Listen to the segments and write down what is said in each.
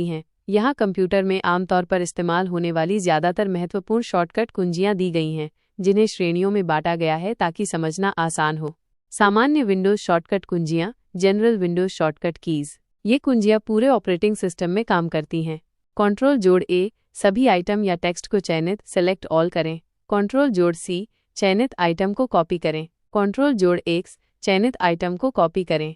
हैं। यहाँ कंप्यूटर में आमतौर पर इस्तेमाल होने वाली ज़्यादातर महत्वपूर्ण शॉर्टकट कुंजियाँ दी गई हैं, जिन्हें श्रेणियों में बांटा गया है ताकि समझना आसान हो। सामान्य विंडोज़ शॉर्टकट कुंजियाँ, जनरल विंडोज़ शॉर्टकट कीज़। ये कुंजियाँ पूरे ऑपरेटिंग सिस्टम में काम करती हैं। कंट्रोल जोड़ ए, सभी आइटम या टेक्स्ट को चयनित सेलेक्ट ऑल करें। कंट्रोल जोड़ सी, चयनित आइटम को कॉपी करें। कंट्रोल जोड़ एक्स, चयनित आइटम को कॉपी करें।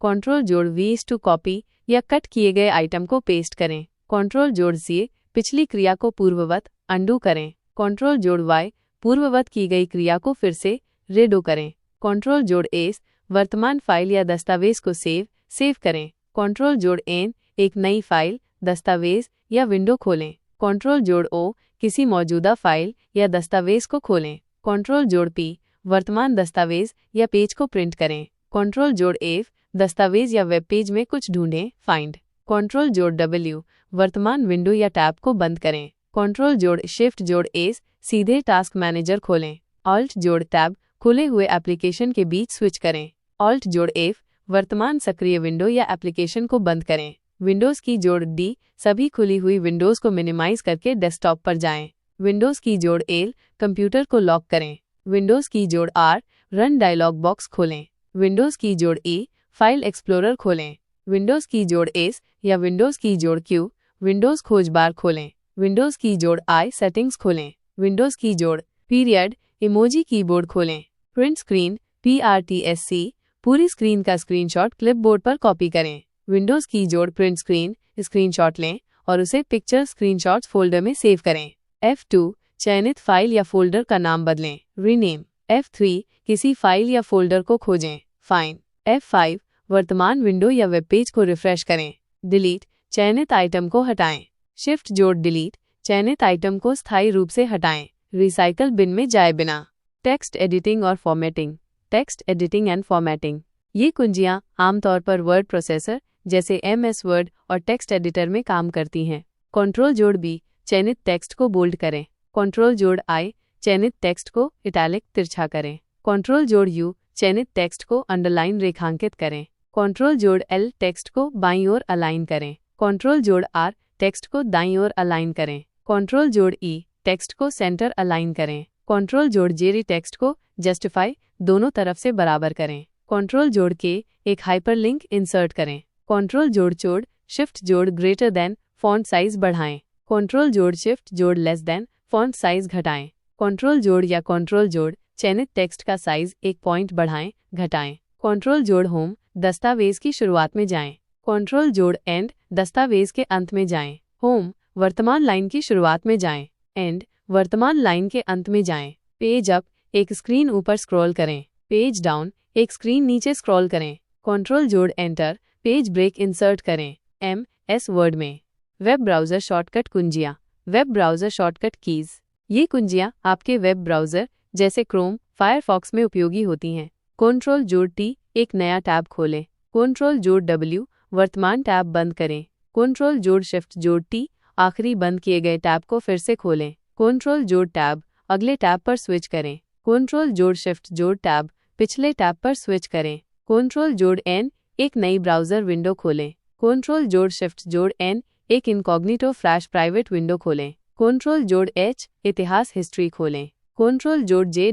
कंट्रोल जोड़ वी टू कॉपी या कट किए गए आइटम को पेस्ट करें। कंट्रोल जोड़ ज़ेड, पिछली क्रिया को पूर्ववत अनडू करें। कंट्रोल जोड़ वाई, पूर्ववत की गई क्रिया को फिर से रेडो करें। कंट्रोल जोड़ एस, वर्तमान फाइल या दस्तावेज को सेव करें। कंट्रोल जोड़ एन, एक नई फाइल, दस्तावेज या विंडो खोलें। कंट्रोल जोड़ ओ, किसी मौजूदा फाइल या दस्तावेज को खोलें। कंट्रोल जोड़ पी, वर्तमान दस्तावेज या पेज को प्रिंट करें। कंट्रोल जोड़ एफ, दस्तावेज या वेब पेज में कुछ ढूंढें, फाइंड। कंट्रोल जोड़ डब्ल्यू, वर्तमान विंडो या टैब को बंद करें। कंट्रोल जोड़ शिफ्ट जोड़ एस, सीधे टास्क मैनेजर खोलें। ऑल्ट जोड़ टैब, खुले हुए एप्लीकेशन के बीच स्विच करें। ऑल्ट जोड़ एफ, वर्तमान सक्रिय विंडो या एप्लीकेशन को बंद करें। विंडोज़ की जोड़ डी, सभी खुली हुई विंडोज़ को मिनिमाइज करके डेस्कटॉप पर जाएं। विंडोज़ की जोड़ एल, कंप्यूटर को लॉक करें। विंडोज़ की जोड़ आर, रन डायलॉग बॉक्स खोलें। विंडोज़ की जोड़ ई, फाइल एक्सप्लोरर खोलें। विंडोज़ की जोड़ एस या विंडोज़ की जोड़ क्यू, विंडोज़ खोज बार खोलें। विंडोज़ की जोड़ आई, सेटिंग्स खोलें। विंडोज़ की जोड़ पीरियड, इमोजी कीबोर्ड खोलें। प्रिंट स्क्रीन PRTSC, पूरी स्क्रीन का स्क्रीनशॉट क्लिपबोर्ड पर कॉपी करें। विंडोज़ की जोड़ प्रिंट स्क्रीन, स्क्रीनशॉट लें और उसे पिक्चर स्क्रीनशॉट्स फोल्डर में सेव करें। F2, चयनित फाइल या फोल्डर का नाम बदलें, रीनेम। F3, किसी फाइल या फोल्डर को खोजें, फाइंड। F5, वर्तमान विंडो या वेब पेज को रिफ्रेश करें। डिलीट, चयनित आइटम को हटाएं। शिफ्ट जोड़ डिलीट, चयनित आइटम को स्थायी रूप से हटाएं, रिसाइकल बिन में जाए बिना। टेक्स्ट एडिटिंग और formatting. Text editing and formatting, ये कुंजियाँ आमतौर पर वर्ड प्रोसेसर जैसे MS वर्ड और टेक्स्ट एडिटर में काम करती हैं। कंट्रोल जोड़ बी, चयनित टेक्स्ट को बोल्ड करें। कंट्रोल जोड़ आई, चयनित टेक्स्ट को इटैलिक तिरछा करें। कंट्रोल जोड़ यू, चयनित टेक्स्ट को अंडरलाइन रेखांकित करें। कंट्रोल जोड़ एल, टेक्स्ट को बाईं ओर अलाइन करें। कंट्रोल जोड़ आर, टेक्स्ट को दाईं ओर अलाइन करें। कंट्रोल जोड़ ई, टेक्स्ट को सेंटर अलाइन करें। कंट्रोल जोड़ जे, टेक्स्ट को जस्टिफाई दोनों तरफ से बराबर करें। कंट्रोल जोड़ के, एक हाइपरलिंक इंसर्ट करें। कंट्रोल जोड़ चोड़, शिफ्ट जोड़ ग्रेटर देन, फॉन्ट साइज बढ़ाएं। कंट्रोल जोड़ शिफ्ट जोड़ लेस देन, फॉन्ट साइज घटाएं। कंट्रोल जोड़ या कंट्रोल जोड़, चयनित टेक्स्ट का साइज 1 पॉइंट बढ़ाएं, घटाएं। कंट्रोल जोड़ होम, दस्तावेज की शुरुआत में जाएं। कंट्रोल जोड़ एंड, दस्तावेज के अंत में जाएं। होम, वर्तमान लाइन की शुरुआत में जाएं। एंड, वर्तमान लाइन के अंत में जाएं। पेज अप, एक स्क्रीन ऊपर स्क्रॉल करें। पेज डाउन, एक स्क्रीन नीचे स्क्रॉल करें। कंट्रोल जोड़ एंटर, पेज ब्रेक इंसर्ट करें। MS वर्ड में। वेब ब्राउज़र शॉर्टकट कुंजियाँ। वेब ब्राउज़र शॉर्टकट कीज़, ये कुंजियाँ आपके वेब ब्राउज़र जैसे क्रोम, फायरफॉक्स में उपयोगी होती हैं। कंट्रोल जोड़ T, एक नया टैब खोलें। कंट्रोल जोड़ W, वर्तमान टैब बंद करें। कंट्रोल जोड़ शिफ्ट जोड़ T, आखिरी बंद किए गए टैब को फिर से खोलें। कंट्रोल जोड़ टैब, अगले टैब पर स्विच करें। कंट्रोल जोड़ शिफ्ट जोड़ टैब, पिछले टैब पर स्विच करें। कंट्रोल जोड़ N, एक नई ब्राउज़र विंडो खोलें। कंट्रोल जोड़ शिफ्ट जोड़ N, एक इनकॉग्निटो फ्लैश प्राइवेट विंडो खोलें। कंट्रोल जोड़ H, इतिहास हिस्ट्री खोलें। कंट्रोल जोड़ J,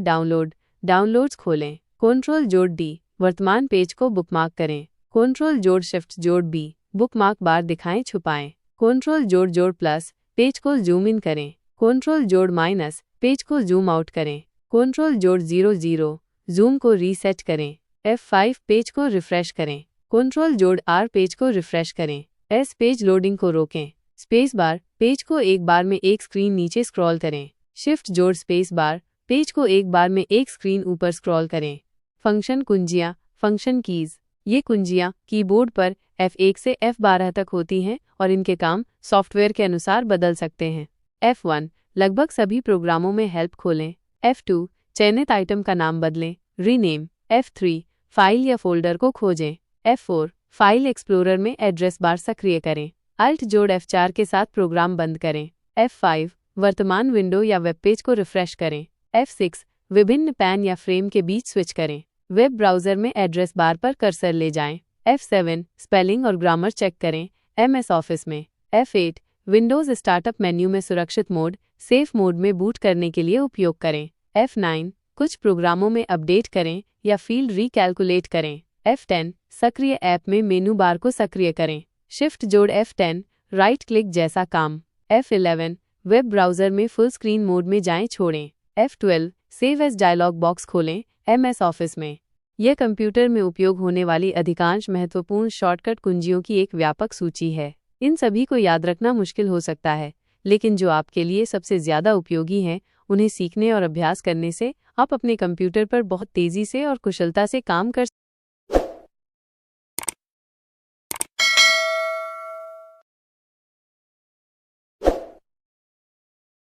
डाउनलोड्स खोलें। कंट्रोल जोड़ D, वर्तमान पेज को बुकमार्क करें। कंट्रोल जोड़ शिफ्ट जोड़ B, बुकमार्क बार दिखाएं छुपाएं। कंट्रोल जोड़ प्लस, पेज को जूम इन करें। कंट्रोल जोड़ माइनस, पेज को जूम आउट करें। कंट्रोल जोड़ 0, जूम को रीसेट करें। F5, पेज को रिफ्रेश करें। कंट्रोल जोड़ R, पेज को रिफ्रेश करें। S, पेज लोडिंग को रोकें। स्पेस बार, पेज को एक बार में एक स्क्रीन नीचे स्क्रॉल करें। शिफ्ट जोड़ स्पेस बार, पेज को एक बार में एक स्क्रीन ऊपर स्क्रॉल करें। फंक्शन कुंजियाँ, फंक्शन कीज़, ये कुंजियाँ कीबोर्ड पर F1 से F12 तक होती हैं और इनके काम सॉफ्टवेयर के अनुसार बदल सकते हैं। F1, लगभग सभी प्रोग्रामों में हेल्प खोलें। F2, चयनित आइटम का नाम बदलें, रीनेम। F3, फाइल या फोल्डर को खोजें। F4, फाइल एक्सप्लोरर में एड्रेस बार सक्रिय करें। Alt जोड़ F4 के साथ प्रोग्राम बंद करें। F5, वर्तमान विंडो या वेब पेज को रिफ्रेश करें। F6, विभिन्न पैन या फ्रेम के बीच स्विच करें। वेब ब्राउज़र में एड्रेस बार पर कर्सर ले जाएं। F7, स्पेलिंग और ग्रामर चेक करें। MS ऑफिस में। F8 विंडोज़ स्टार्टअप मेन्यू में सुरक्षित मोड, सेफ मोड में बूट करने के लिए उपयोग करें। F9 कुछ प्रोग्रामों में अपडेट करें या फील्ड रिकैलकुलेट करें। F10 सक्रिय ऐप में मेनू बार को सक्रिय करें। शिफ्ट जोड़ F10 राइट क्लिक जैसा काम। F11 वेब ब्राउज़र में फुल स्क्रीन मोड में जाएं छोड़ें। F12 save as dialog box खोलें MS ऑफिस में। यह कंप्यूटर में उपयोग होने वाली अधिकांश महत्वपूर्ण शॉर्टकट कुंजियों की एक व्यापक सूची है। इन सभी को याद रखना मुश्किल हो सकता है, लेकिन जो आपके लिए सबसे ज़्यादा उपयोगी हैं, उन्हें सीखने और अभ्यास करने से आप अपने कंप्यूटर पर बहुत तेज़ी से और कुशलता से काम कर